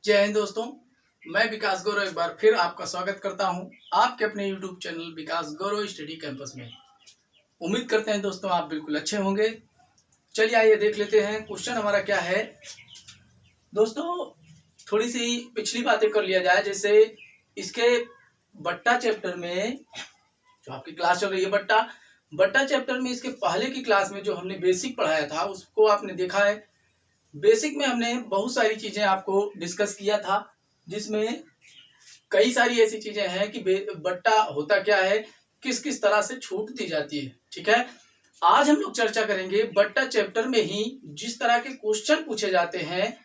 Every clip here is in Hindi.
जय हिंद दोस्तों। मैं विकास गौरव एक बार फिर आपका स्वागत करता हूं आपके अपने यूट्यूब चैनल विकास गौरव स्टडी कैंपस में। उम्मीद करते हैं दोस्तों आप बिल्कुल अच्छे होंगे। चलिए आइए देख लेते हैं क्वेश्चन हमारा क्या है। दोस्तों थोड़ी सी पिछली बातें कर लिया जाए। जैसे इसके बट्टा चैप्टर में जो आपकी क्लास चल रही है बट्टा चैप्टर में इसके पहले की क्लास में जो हमने बेसिक पढ़ाया था उसको आपने देखा है। बेसिक में हमने बहुत सारी चीजें आपको डिस्कस किया था, जिसमें कई सारी ऐसी चीजें हैं कि बट्टा होता क्या है, किस किस तरह से छूट दी जाती है। ठीक है, आज हम लोग चर्चा करेंगे बट्टा चैप्टर में ही जिस तरह के क्वेश्चन पूछे जाते हैं,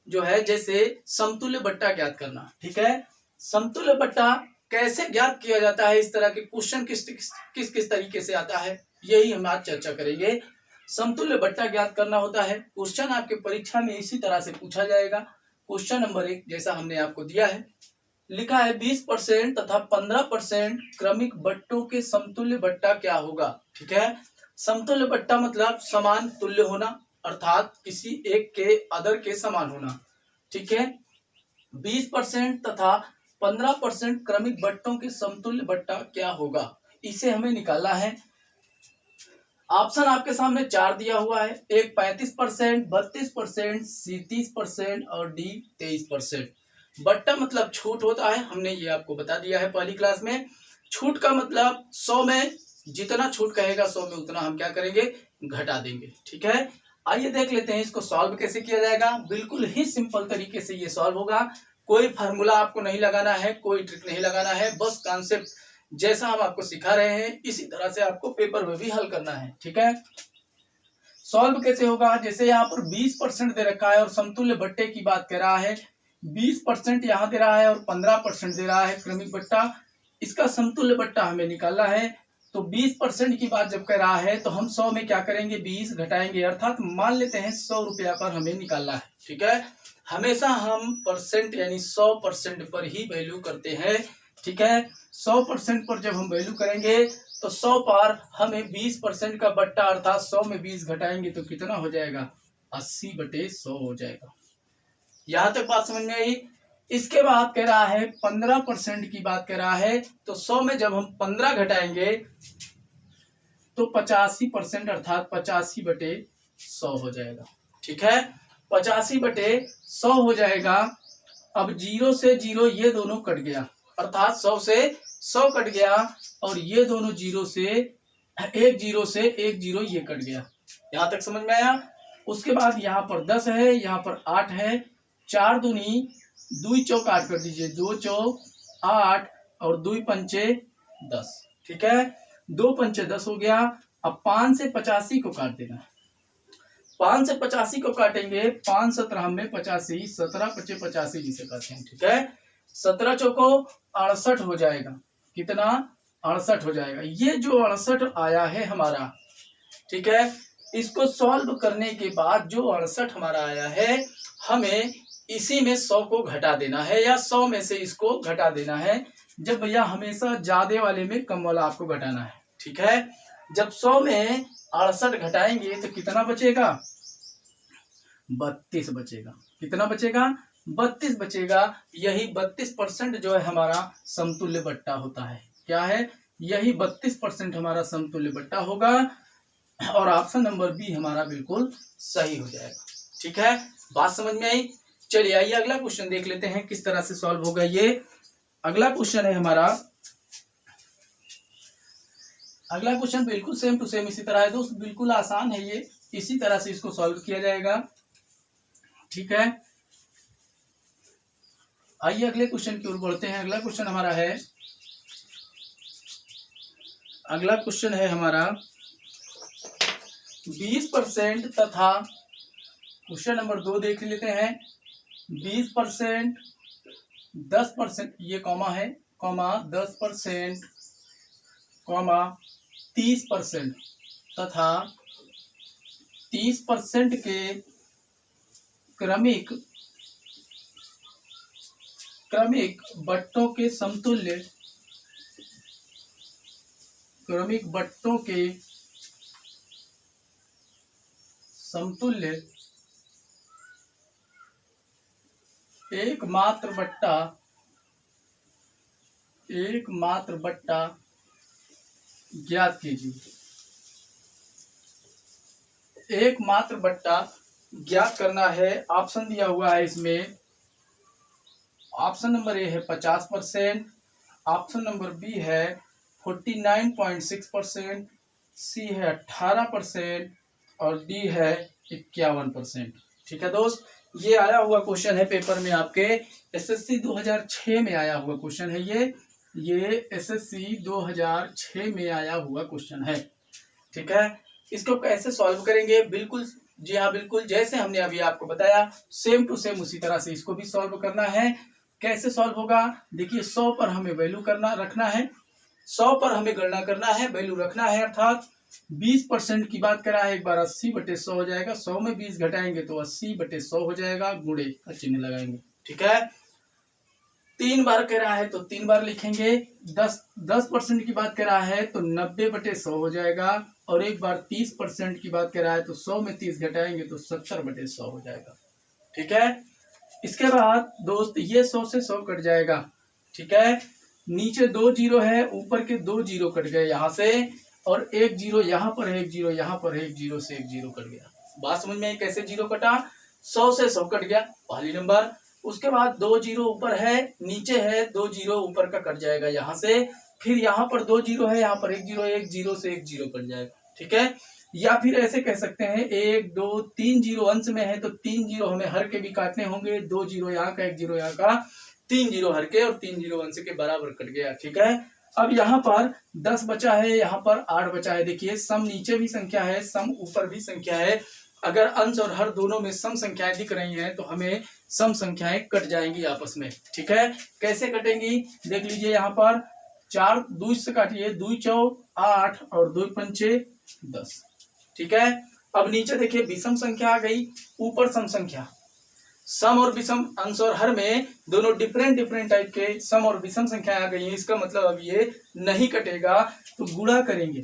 जो है जैसे समतुल्य बट्टा ज्ञात करना। ठीक है, समतुल्य बट्टा कैसे ज्ञात किया जाता है, इस तरह के क्वेश्चन किस किस तरीके से आता है, यही हम आज चर्चा करेंगे। समतुल्य बट्टा ज्ञात करना होता है। क्वेश्चन आपके परीक्षा में इसी तरह से पूछा जाएगा। क्वेश्चन नंबर 1 जैसा हमने आपको दिया है, लिखा है 20% तथा 15% क्रमिक बट्टों के समतुल्य बट्टा क्या होगा। ठीक है, समतुल्य बट्टा मतलब समान तुल्य होना, अर्थात किसी एक के अदर के समान होना। ठीक है, 20% तथा 15% क्रमिक बट्टों के समतुल्य बट्टा क्या होगा, इसे हमें निकालना है। ऑप्शन आपके सामने 4 दिया हुआ है, एक 35%, 32%, सी 30% और डी 23%। बट्टा मतलब छूट होता है, हमने ये आपको बता दिया है पहली क्लास में। छूट का मतलब 100 में जितना छूट कहेगा 100 में उतना हम क्या करेंगे, घटा देंगे। ठीक है, आइए देख लेते हैं इसको सॉल्व कैसे किया जाएगा। बिल्कुल ही सिंपल तरीके से ये सॉल्व होगा। कोई फार्मूला आपको नहीं लगाना है, कोई ट्रिक नहीं लगाना है, बस कॉन्सेप्ट जैसा हम आपको सिखा रहे हैं इसी तरह से आपको पेपर में भी हल करना है। ठीक है, सॉल्व कैसे होगा, जैसे यहाँ पर 20% दे रखा है और समतुल्य बट्टे की बात कर रहा है। 20% यहाँ दे रहा है और 15% दे रहा है क्रमिक बट्टा। इसका समतुल्य बट्टा हमें निकालना है। तो 20% की बात जब कर रहा है तो हम 100 में क्या करेंगे, 20 घटाएंगे, अर्थात मान लेते हैं 100 रुपया पर हमें निकालना है। ठीक है, हमेशा हम परसेंट यानी 100% पर ही वैल्यू करते हैं। ठीक है, 100% पर जब हम वैल्यू करेंगे तो 100 पर हमें 20% का बट्टा अर्थात 100 में 20 घटाएंगे तो कितना हो जाएगा, 80/100 हो जाएगा। यहां तक बात समझ में आई। इसके बाद कह रहा है 15% की बात कर रहा है, तो 100 में जब हम 15 घटाएंगे तो 85% अर्थात 85/100 हो जाएगा। ठीक है, 85/100 हो जाएगा। अब 0 से 0 ये दोनों कट गया, अर्थात 100 से 100 कट गया और ये दोनों 0 से एक 0 से एक 0 ये कट गया। यहां तक समझ में आया। उसके बाद यहाँ पर 10 है, यहाँ पर 8 है, 4 दूनी 2 चौक 8 कर दीजिए, 2 चौक 8 और 2 पंचे 10। ठीक है, 2 पंचे 10 हो गया। अब 5 से 85 को काट देना है। 5 से 85 को काटेंगे, 5 17 में 85, 17 पचे 85 जिसे कहते हैं। ठीक है, 17 चौको 68 हो जाएगा। कितना, 68 हो जाएगा। ये जो 68 आया है हमारा, ठीक है, इसको सॉल्व करने के बाद जो 68 हमारा आया है, हमें इसी में 100 को घटा देना है या 100 में से इसको घटा देना है। जब भैया हमेशा ज्यादा वाले में कम वाला आपको घटाना है। ठीक है, जब 100 में 68 घटाएंगे तो कितना बचेगा, 32 बचेगा। कितना बचेगा, 32 बचेगा। यही 32% जो है हमारा समतुल्य बट्टा होता है। क्या है, यही 32% हमारा समतुल्य बट्टा होगा और ऑप्शन नंबर बी हमारा बिल्कुल सही हो जाएगा। ठीक है, बात समझ में आई। चलिए आइए अगला क्वेश्चन देख लेते हैं किस तरह से सॉल्व होगा ये। अगला क्वेश्चन है हमारा, अगला क्वेश्चन बिल्कुल सेम टू सेम इसी तरह है दोस्त, बिल्कुल आसान है ये, इसी तरह से इसको सॉल्व किया जाएगा। ठीक है, आइए अगले क्वेश्चन की ओर बढ़ते हैं। अगला क्वेश्चन हमारा है, अगला क्वेश्चन है हमारा 20% तथा, क्वेश्चन नंबर 2 देख लेते हैं। 20%, 10%, ये कॉमा है, कॉमा 10%, कॉमा 30% तथा 30% के क्रमिक बट्टों के समतुल्य, क्रमिक बट्टों के समतुल्य एकमात्र बट्टा ज्ञात कीजिए। एकमात्र बट्टा ज्ञात करना है। ऑप्शन दिया हुआ है इसमें। ऑप्शन नंबर ए है 50%, ऑप्शन नंबर बी है 49.6%, सी है 18% और डी है 51%। ठीक है दोस्त, ये आया हुआ क्वेश्चन है पेपर में आपके। एसएससी 2006 में आया हुआ क्वेश्चन है ये एसएससी 2006 में आया हुआ क्वेश्चन है। ठीक है, इसको कैसे सॉल्व करेंगे? बिल्कुल, जी हाँ बिल्कुल, जैसे हमने अभी आपको बताया सेम टू सेम उसी तरह से इसको भी सॉल्व करना है। कैसे सॉल्व होगा? देखिए 100 पर हमें वैल्यू रखना है, 100 पर हमें गणना करना है, वैल्यू रखना है। अर्थात 20% की बात करा है, एक बार 80/100 हो जाएगा। 100 में 20 घटाएंगे तो 80/100 हो जाएगा, गुणे का चिन्ह लगाएंगे। ठीक है, 3 बार कह रहा है तो 3 बार लिखेंगे। 10% की बात कर रहा है तो 90/100 हो जाएगा। और एक बार 30% की बात कर रहा है तो 100 में 30 घटाएंगे तो 70/100 हो जाएगा। ठीक है, इसके बाद दोस्त ये 100 से 100 कट जाएगा। ठीक है, नीचे 2 जीरो है, ऊपर के 2 जीरो कट गए यहाँ से, और 1 जीरो यहाँ पर है, 1 जीरो यहाँ पर है, 1 जीरो से 1 जीरो कट गया। बात समझ में? कैसे जीरो कटा? 100 से 100 कट गया, पहली नंबर। उसके बाद 2 जीरो ऊपर है, नीचे है, 2 जीरो ऊपर का कट जाएगा यहाँ से। फिर यहाँ पर 2 जीरो है, यहाँ पर 1 जीरो है, 1 जीरो से 1 जीरो कट जाएगा। ठीक है, या फिर ऐसे कह सकते हैं 1 2 3 जीरो अंश में है तो 3 जीरो हमें हर के भी काटने होंगे। 2 जीरो यहाँ का, 1 जीरो यहाँ का, 3 जीरो हर के और 3 जीरो अंश के बराबर कट गया। ठीक है, अब यहाँ पर 10 बचा है, यहाँ पर 8 बचा है। देखिए सम नीचे भी संख्या है, सम ऊपर भी संख्या है। अगर अंश और हर दोनों में सम संख्याएं दिख रही हैं तो हमें सम संख्याएं कट जाएंगी आपस में। ठीक है, कैसे कटेंगी? देख लीजिए, यहाँ पर 4 2 से काटिए, 2 चौक 8 और 2 पंचे 10। ठीक है, अब नीचे देखिए विषम संख्या आ गई, ऊपर सम संख्या। सम और विषम, अंश और हर में दोनों डिफरेंट टाइप के सम और विषम संख्या आ गई है। इसका मतलब अब ये नहीं कटेगा, तो गुणा करेंगे,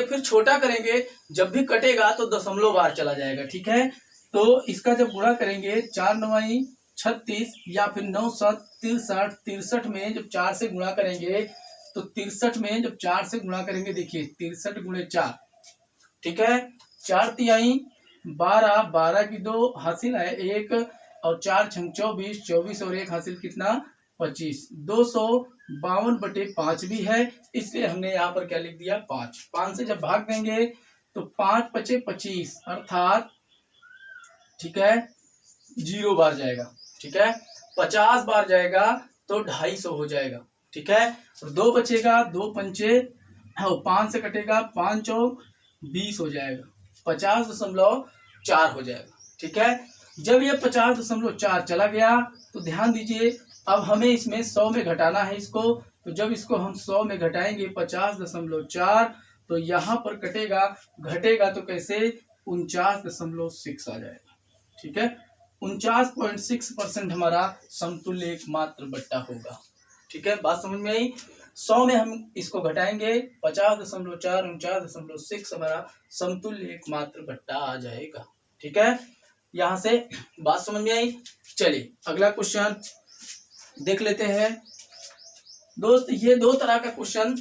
फिर छोटा करेंगे। जब भी कटेगा तो दशमलव बार चला जाएगा। ठीक है, तो इसका जब गुणा करेंगे 4 9 36 या फिर 9 7 63, 63 में जब 4 से गुणा करेंगे तो 63 में जब 4 से गुणा करेंगे, देखिए 63 गुणे 4। ठीक है, 4 तिहाई 12, 12 की 2 हासिल है 1 और 4 छंग 24, 24 और 1 हासिल कितना? 25। 252/5 भी है, इसलिए हमने यहाँ पर क्या लिख दिया? 5। 5 से जब भाग देंगे तो 5 5 25 अर्थात, ठीक है, 0 बार जाएगा। ठीक है, 50 बार जाएगा तो 250 हो जाएगा। ठीक है, और 2 बचेगा, 2 पंचे 5 से कटेगा, 5 चौक 20 हो जाएगा, 50.4 हो जाएगा। ठीक है, जब ये 50.4 चला गया तो ध्यान दीजिए, अब हमें इसमें 100 में घटाना है इसको। तो जब इसको हम 100 में घटाएंगे 50.4 तो यहाँ पर कटेगा, घटेगा तो कैसे? 49.6 आ जाएगा। ठीक है, 49.6% हमारा समतुल्य एकमात्र बट्टा होगा। ठीक है, बात समझ में आई? 100 में हम इसको घटाएंगे 50.4, 49.6 हमारा समतुल्य एकमात्र बट्टा आ जाएगा। ठीक है, यहां से बात समझ में आई? चलिए अगला क्वेश्चन देख लेते हैं। दोस्त ये 2 तरह का क्वेश्चन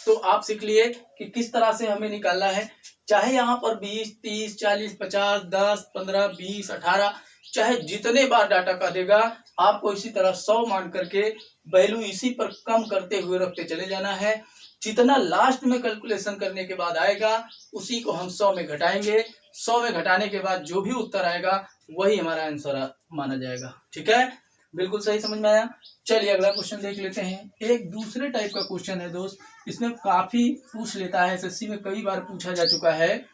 तो आप सीख लिए कि किस तरह से हमें निकालना है। चाहे यहाँ पर 20, 30, 40, 50, 10, 15, 20, 18, चाहे जितने बार डाटा का देगा, आपको इसी तरह 100 मान करके वैल्यू इसी पर कम करते हुए रखते चले जाना है। जितना लास्ट में कैलकुलेशन करने के बाद आएगा उसी को हम 100 में घटाएंगे। 100 में घटाने के बाद जो भी उत्तर आएगा वही हमारा आंसर माना जाएगा। ठीक है, बिल्कुल सही समझ में आया। चलिए अगला क्वेश्चन देख लेते हैं। एक दूसरे टाइप का क्वेश्चन है दोस्त, इसमें काफी पूछ लेता है, एसएससी में कई बार पूछा जा चुका है।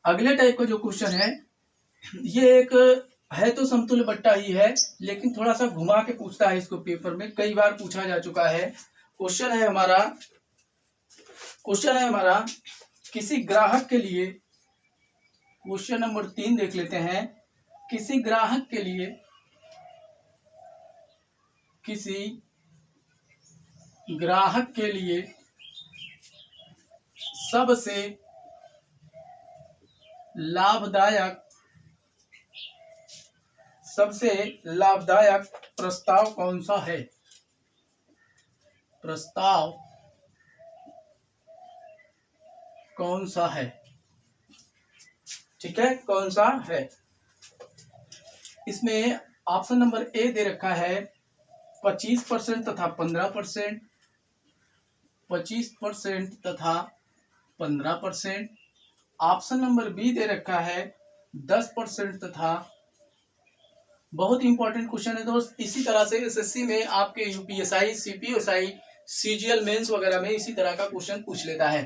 अगले टाइप का जो क्वेश्चन है, ये एक है तो समतुल्य बट्टा ही है, लेकिन थोड़ा सा घुमा के पूछता है इसको। पेपर में कई बार पूछा जा चुका है। क्वेश्चन है हमारा किसी ग्राहक के लिए, क्वेश्चन नंबर 3 देख लेते हैं। किसी ग्राहक के लिए सबसे लाभदायक सबसे लाभदायक प्रस्ताव कौन सा है? प्रस्ताव कौन सा है? ठीक है, कौन सा है? इसमें ऑप्शन नंबर ए दे रखा है 25% तथा 15%, 25% तथा 15%। ऑप्शन नंबर बी दे रखा है 10% तथा, बहुत इंपॉर्टेंट क्वेश्चन है दोस्त, इसी तरह से एसएससी में आपके यूपीएसआई, सीपीएसआई, सीजीएल मेंस वगैरह में इसी तरह का क्वेश्चन पूछ लेता है।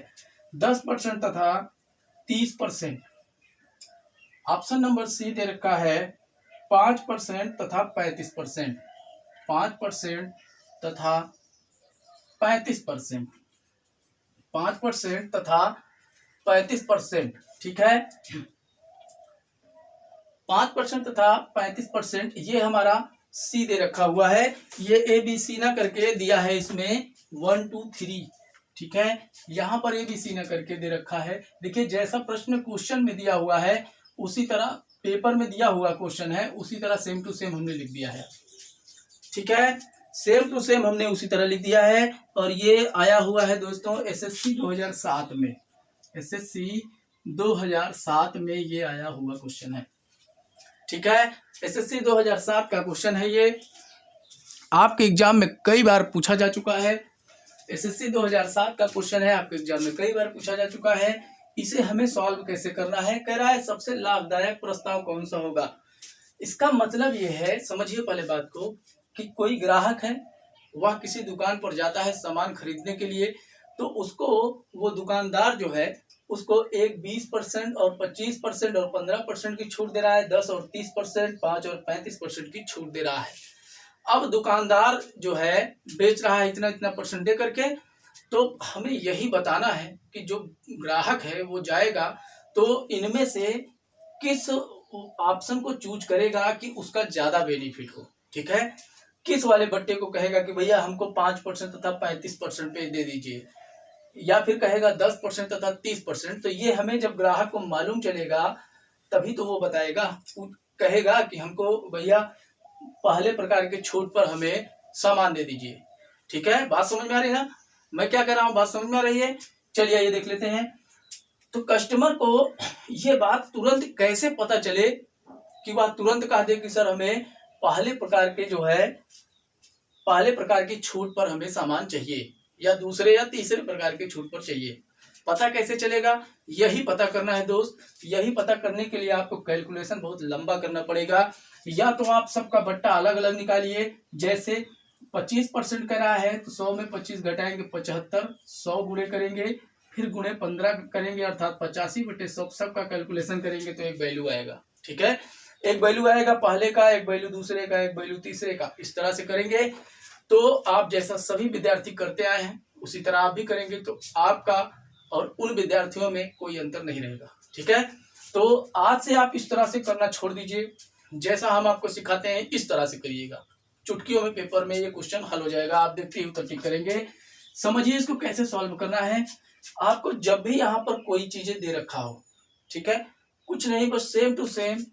10% तथा 30%। ऑप्शन नंबर सी दे रखा है 5% तथा 35%, 5% तथा 35%, 5% तथा 35%। ठीक है, 5% तथा 35% ये हमारा सी दे रखा हुआ है। ये ए बी सी ना करके दिया है इसमें 1 2 3। ठीक है, यहाँ पर ए बी सी ना करके दे रखा है। देखिए जैसा प्रश्न क्वेश्चन में दिया हुआ है उसी तरह पेपर में दिया हुआ क्वेश्चन है, उसी तरह सेम टू सेम हमने लिख दिया है। ठीक है, सेम टू सेम हमने उसी तरह लिख दिया है। और ये आया हुआ है दोस्तों एसएससी 2007 में, एसएससी 2007 में ये आया हुआ क्वेश्चन है। ठीक है, एसएससी 2007 का क्वेश्चन है ये, आपके एग्जाम में कई बार पूछा जा चुका है। एसएससी 2007 का क्वेश्चन है, आपके एग्जाम में कई बार पूछा जा चुका है। इसे हमें सॉल्व कैसे करना है? कह रहा है सबसे लाभदायक प्रस्ताव कौन सा होगा। इसका मतलब ये है, समझिए पहले बात को, कि कोई ग्राहक है, वह किसी दुकान पर जाता है सामान खरीदने के लिए, तो उसको वो दुकानदार जो है उसको एक 20% और 25% और 15% की छूट दे रहा है, 10 और 30%, 5 और 35% की छूट दे रहा है। अब दुकानदार जो है बेच रहा है इतना इतना परसेंट दे करके, तो हमें यही बताना है कि जो ग्राहक है वो जाएगा तो इनमें से किस ऑप्शन को चूज करेगा कि उसका ज्यादा बेनिफिट हो। ठीक है, किस वाले बट्टे को कहेगा कि भैया हमको 5% तथा 35% पे दे दीजिए, या फिर कहेगा 10% तथा 30%। तो ये हमें जब ग्राहक को मालूम चलेगा तभी तो वो बताएगा, कहेगा कि हमको भैया पहले प्रकार के छूट पर हमें सामान दे दीजिए। ठीक है, बात समझ में आ रही है ना? मैं क्या कह रहा हूँ, बात समझ में आ रही है? चलिए ये देख लेते हैं। तो कस्टमर को ये बात तुरंत कैसे पता चले कि वह तुरंत कह दे कि सर हमें पहले प्रकार के जो है, पहले प्रकार की छूट पर हमें सामान चाहिए, या दूसरे या तीसरे प्रकार के छूट पर चाहिए। पता कैसे चलेगा? यही पता करना है दोस्त। यही पता करने के लिए आपको कैलकुलेशन बहुत लंबा करना पड़ेगा। या तो आप सबका बट्टा अलग अलग निकालिए, जैसे 25% करा है तो 100 में 25 घटाएंगे 75, 100 गुणे करेंगे, फिर गुणे 15 करेंगे, अर्थात 85/100 सबका कैलकुलेशन करेंगे तो एक वैल्यू आएगा। ठीक है, एक वैल्यू आएगा पहले का, एक वैल्यू दूसरे का, एक वैल्यू तीसरे का, इस तरह से करेंगे। तो आप जैसा सभी विद्यार्थी करते आए हैं उसी तरह आप भी करेंगे, तो आपका और उन विद्यार्थियों में कोई अंतर नहीं रहेगा। ठीक है, तो आज से आप इस तरह से करना छोड़ दीजिए, जैसा हम आपको सिखाते हैं इस तरह से करिएगा। चुटकियों में पेपर में ये क्वेश्चन हल हो जाएगा, आप देखते ही उत्तर टिक करेंगे। समझिए इसको कैसे सॉल्व करना है। आपको जब भी यहाँ पर कोई चीजें दे रखा हो, ठीक है, कुछ नहीं, बस सेम टू सेम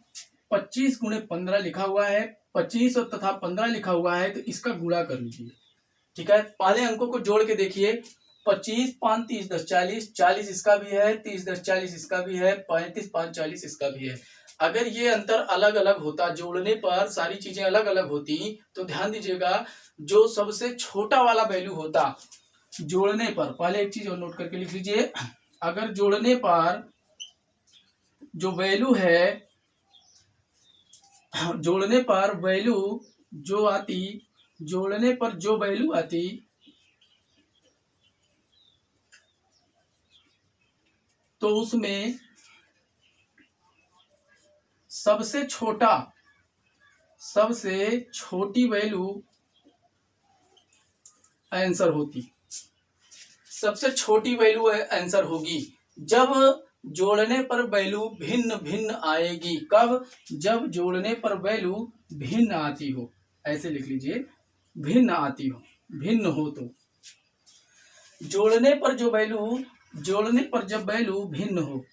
25 गुणे 15 लिखा हुआ है, 25 और तथा 15 लिखा हुआ है, तो इसका गुणा कर लीजिए। ठीक है, पहले अंकों को जोड़ के देखिए, 25 5 30 10 40, 40 इसका भी है, 30 10 40 इसका भी है, 35 5 40 इसका भी है। अगर ये अंतर अलग अलग होता, जोड़ने पर सारी चीजें अलग अलग होती, तो ध्यान दीजिएगा जो सबसे छोटा वाला वैल्यू होता जोड़ने पर, पहले एक चीज और नोट करके लिख लीजिए, अगर जोड़ने पर जो वैल्यू है, जोड़ने पर वैल्यू जो आती, जोड़ने पर जो वैल्यू आती तो उसमें सबसे छोटा, सबसे छोटी वैल्यू आंसर होती, सबसे छोटी वैल्यू आंसर होगी जब जोड़ने पर वैल्यू भिन्न भिन्न आएगी। कब? जब जोड़ने पर वैल्यू भिन्न आती हो, ऐसे लिख लीजिए, भिन्न आती हो, भिन्न हो तो जोड़ने पर जो वैल्यू, जोड़ने पर जब वैल्यू भिन्न हो,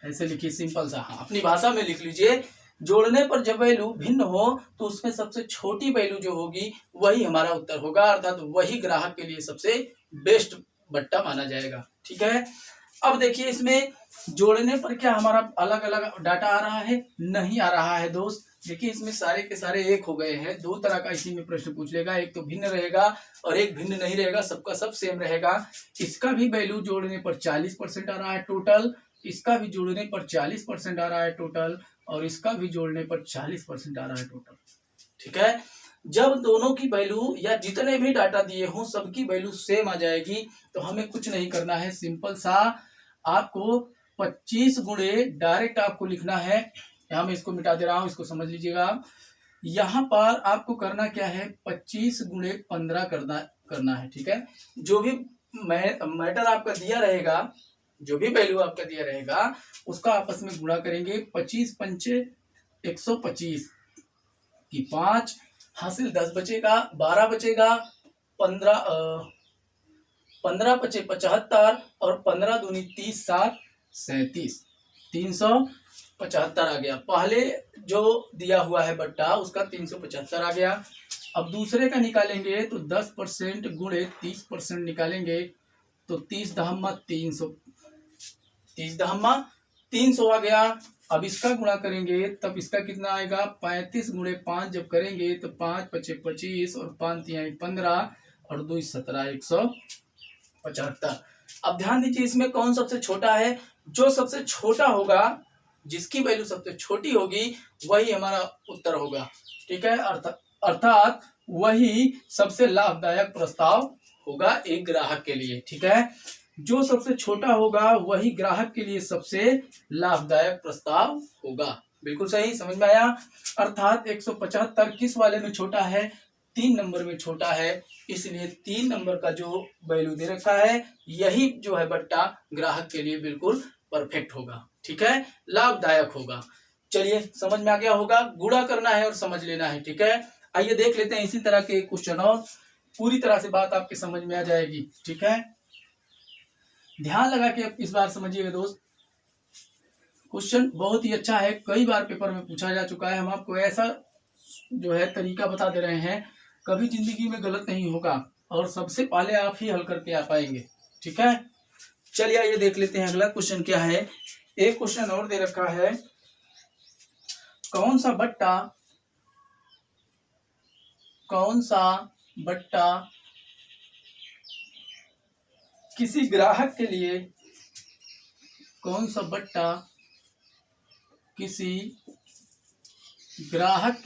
ऐसे लिखिए सिंपल सा, हाँ अपनी भाषा में लिख लीजिए, जोड़ने पर जब वैल्यू भिन्न हो तो उसमें सबसे छोटी वैल्यू जो होगी वही हमारा उत्तर होगा, अर्थात वही ग्राहक के लिए सबसे बेस्ट बट्टा माना जाएगा। ठीक है, अब देखिए इसमें जोड़ने पर क्या हमारा अलग अलग डाटा आ रहा है? नहीं आ रहा है दोस्त। देखिए इसमें सारे के सारे एक हो गए हैं। दो तरह का इसी में प्रश्न पूछ लेगा, एक तो भिन्न रहेगा और एक भिन्न नहीं रहेगा, सबका सब सेम रहेगा। इसका भी वैल्यू जोड़ने पर 40% आ रहा है टोटल, इसका भी जोड़ने पर 40% आ रहा है टोटल, और इसका भी जोड़ने पर 40% आ रहा है टोटल। ठीक है, जब दोनों की वैल्यू या जितने भी डाटा दिए हों सबकी वैल्यू सेम आ जाएगी तो हमें कुछ नहीं करना है, सिंपल सा आपको 25 गुणे डायरेक्ट आपको लिखना है। यहां मैं इसको मिटा दे रहा हूं, इसको समझ लीजिएगा आप। यहां पर आपको करना क्या है, 25 गुणे 15 करना है। ठीक है, जो भी मैटर आपका दिया रहेगा, जो भी वैल्यू आपका दिया रहेगा उसका आपस में गुणा करेंगे। 25 पंचे 125 की 5 हासिल 10 बचेगा, 12 बचेगा, 15 पचे 75 और 15 दूनी 30 7 37 375 आ गया। पहले जो दिया हुआ है बट्टा उसका 375 आ गया। अब दूसरे का निकालेंगे तो 10% गुणे 30% निकालेंगे तो 30 दहम्मा 300, 30 दहम्मा 300 आ गया। अब इसका गुणा करेंगे तब इसका कितना आएगा, 35 गुणे 5 जब करेंगे तो 5 पचे 25 और 5 तिहाई 15 और 2 17 175। अब ध्यान दीजिए इसमें कौन सबसे छोटा है, जो सबसे छोटा होगा, जिसकी वैल्यू सबसे छोटी होगी वही हमारा उत्तर होगा। ठीक है, अर्थात वही सबसे लाभदायक प्रस्ताव होगा एक ग्राहक के लिए। ठीक है, जो सबसे छोटा होगा वही ग्राहक के लिए सबसे लाभदायक प्रस्ताव होगा। बिल्कुल सही, समझ में आया। अर्थात 175 किस वाले में छोटा है, 3 नंबर में छोटा है, इसलिए 3 नंबर का जो वैल्यू दे रखा है यही जो है बट्टा ग्राहक के लिए बिल्कुल परफेक्ट होगा। ठीक है, लाभदायक होगा। चलिए समझ में आ गया होगा, गुणा करना है और समझ लेना है। ठीक है, आइए देख लेते हैं इसी तरह के क्वेश्चन और पूरी तरह से बात आपके समझ में आ जाएगी। ठीक है, ध्यान लगा के इस बार समझिएगा दोस्त। क्वेश्चन बहुत ही अच्छा है, कई बार पेपर में पूछा जा चुका है। हम आपको ऐसा जो है तरीका बता दे रहे हैं, कभी जिंदगी में गलत नहीं होगा और सबसे पहले आप ही हल करके आ पाएंगे। ठीक है, चलिए आइए देख लेते हैं अगला क्वेश्चन क्या है। एक क्वेश्चन और दे रखा है, कौन सा बट्टा किसी ग्राहक के लिए, कौन सा बट्टा किसी ग्राहक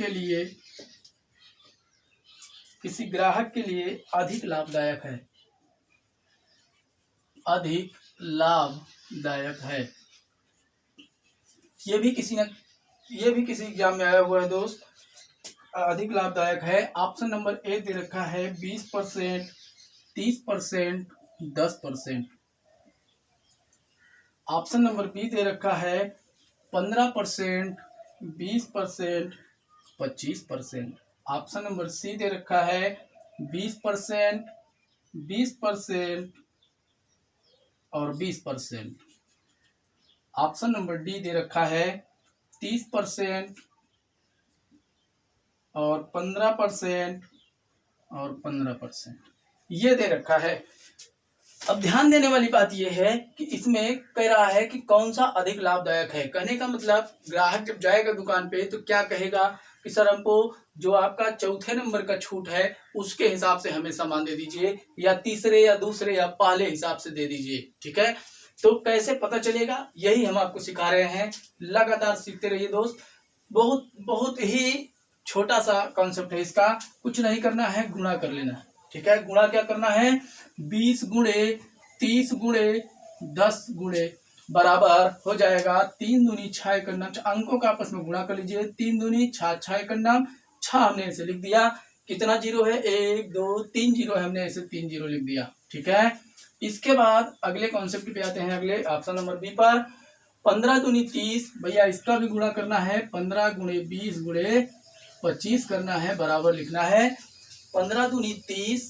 के लिए अधिक लाभदायक है, अधिक लाभदायक है। ये भी किसी एग्जाम में आया हुआ है दोस्त। अधिक लाभदायक है, ऑप्शन नंबर ए दे रखा है 20%, 30%, 10%। ऑप्शन नंबर बी दे रखा है 15%, 20%, 25%। ऑप्शन नंबर सी दे रखा है 20%, 20% और 20%। ऑप्शन नंबर डी दे रखा है 30% और 15% और 15%, ये दे रखा है। अब ध्यान देने वाली बात यह है कि इसमें कह रहा है कि कौन सा अधिक लाभदायक है। कहने का मतलब ग्राहक जब जाएगा दुकान पे तो क्या कहेगा कि सर हमको जो आपका चौथे नंबर का छूट है उसके हिसाब से हमें सामान दे दीजिए, या तीसरे या दूसरे या पहले हिसाब से दे दीजिए। ठीक है, तो कैसे पता चलेगा, यही हम आपको सिखा रहे हैं। लगातार सीखते रहिए दोस्त। बहुत बहुत ही छोटा सा कॉन्सेप्ट है इसका, कुछ नहीं करना है, गुणा कर लेना है। ठीक है, गुणा क्या करना है, 20 गुणे 30 गुणे 10 गुणे बराबर हो जाएगा 3 दूनी 6 का नाम, अंकों का आपस में गुणा कर लीजिए। 3 दूनी 6, 6 का नाम 6 हमने ऐसे लिख दिया। कितना जीरो है, 1 2 3 जीरो है, हमने ऐसे 3 जीरो लिख दिया। ठीक है, इसके बाद अगले कॉन्सेप्ट पे आते हैं, अगले ऑप्शन नंबर बी पर। 15 दूनी 30, भैया इसका भी गुणा करना है। 15 गुणे 20 गुणे 25 करना है, बराबर लिखना है 15 दूनी 30,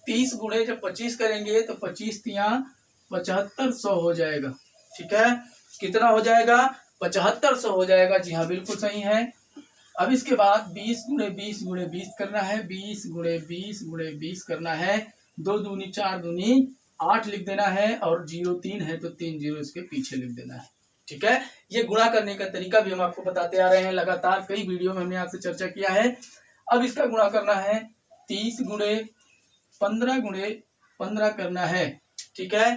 30 गुणे जब 25 करेंगे तो 25 तिया 7500 हो जाएगा। ठीक है, कितना हो जाएगा, 7500 हो जाएगा। जी हाँ, बिल्कुल सही है। अब इसके बाद 20 गुणे 20 गुणे 20 करना है, 20 गुणे 20 गुणे 20 करना है। 2 दूनी 4 दूनी 8 लिख देना है, और 0 3 है तो 3 0 इसके पीछे लिख देना है। ठीक है, ये गुणा करने का तरीका भी हम आपको बताते आ रहे हैं, लगातार कई वीडियो में हमने आपसे चर्चा किया है। अब इसका गुणा करना है 30 गुणे 15 करना है। ठीक है,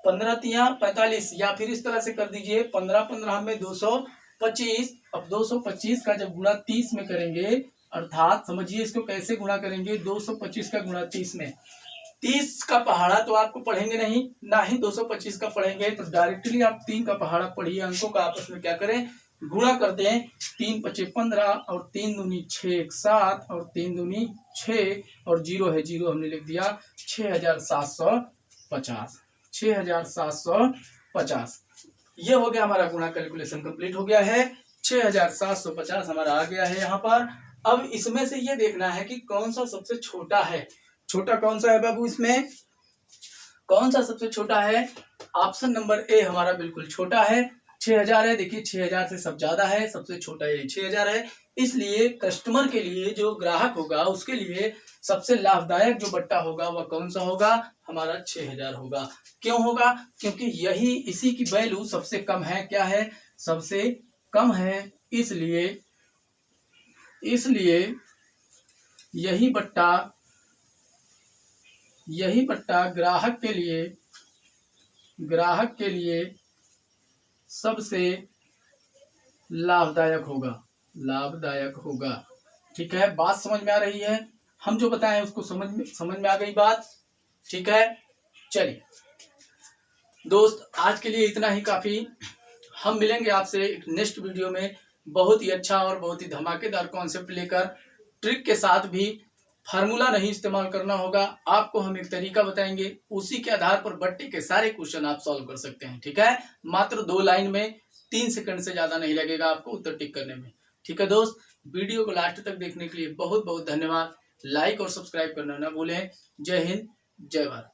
15 तिया 45, या फिर इस तरह से कर दीजिए 15 15 में 225। अब 225 का जब गुणा 30 में करेंगे, अर्थात समझिए इसको कैसे गुणा करेंगे। 225 का गुणा 30 में, 30 का पहाड़ा तो आपको पढ़ेंगे नहीं, ना ही 225 का पढ़ेंगे, तो डायरेक्टली आप 3 का पहाड़ा पढ़िए। अंकों का आपस में क्या करें, गुणा करते हैं। 3 पचे 15 और 3 दूनी 6 7 और 3 दूनी 6 और 0 है 0 हमने लिख दिया। 6750, 6750 ये हो गया हमारा गुणा। कैलकुलेशन कंप्लीट हो गया है। 6750 हमारा आ गया है यहाँ पर। अब इसमें से ये देखना है कि कौन सा सबसे छोटा है। छोटा कौन सा है बाबू, इसमें कौन सा सबसे छोटा है। ऑप्शन नंबर ए हमारा बिल्कुल छोटा है। 6000 है, देखिए 6000 से सब ज्यादा है, सबसे छोटा ये 6000 है। इसलिए कस्टमर के लिए, जो ग्राहक होगा उसके लिए सबसे लाभदायक जो बट्टा होगा वह कौन सा होगा, हमारा 6000 होगा। क्यों होगा, क्योंकि यही इसी की वैल्यू सबसे कम है। क्या है, सबसे कम है, इसलिए यही बट्टा ग्राहक के लिए सबसे लाभदायक होगा। ठीक है, बात समझ में आ रही है। हम जो बताएं उसको समझ में आ गई बात। ठीक है, चलिए दोस्त, आज के लिए इतना ही काफी। हम मिलेंगे आपसे एक नेक्स्ट वीडियो में, बहुत ही अच्छा और बहुत ही धमाकेदार कॉन्सेप्ट लेकर। ट्रिक के साथ भी, फार्मूला नहीं इस्तेमाल करना होगा, आपको हम एक तरीका बताएंगे, उसी के आधार पर बट्टे के सारे क्वेश्चन आप सॉल्व कर सकते हैं। ठीक है, मात्र 2 लाइन में 3 सेकंड से ज्यादा नहीं लगेगा आपको उत्तर टिक करने में। ठीक है दोस्त, वीडियो को लास्ट तक देखने के लिए बहुत बहुत धन्यवाद। लाइक और सब्सक्राइब करना ना भूलें। जय हिंद, जय भारत।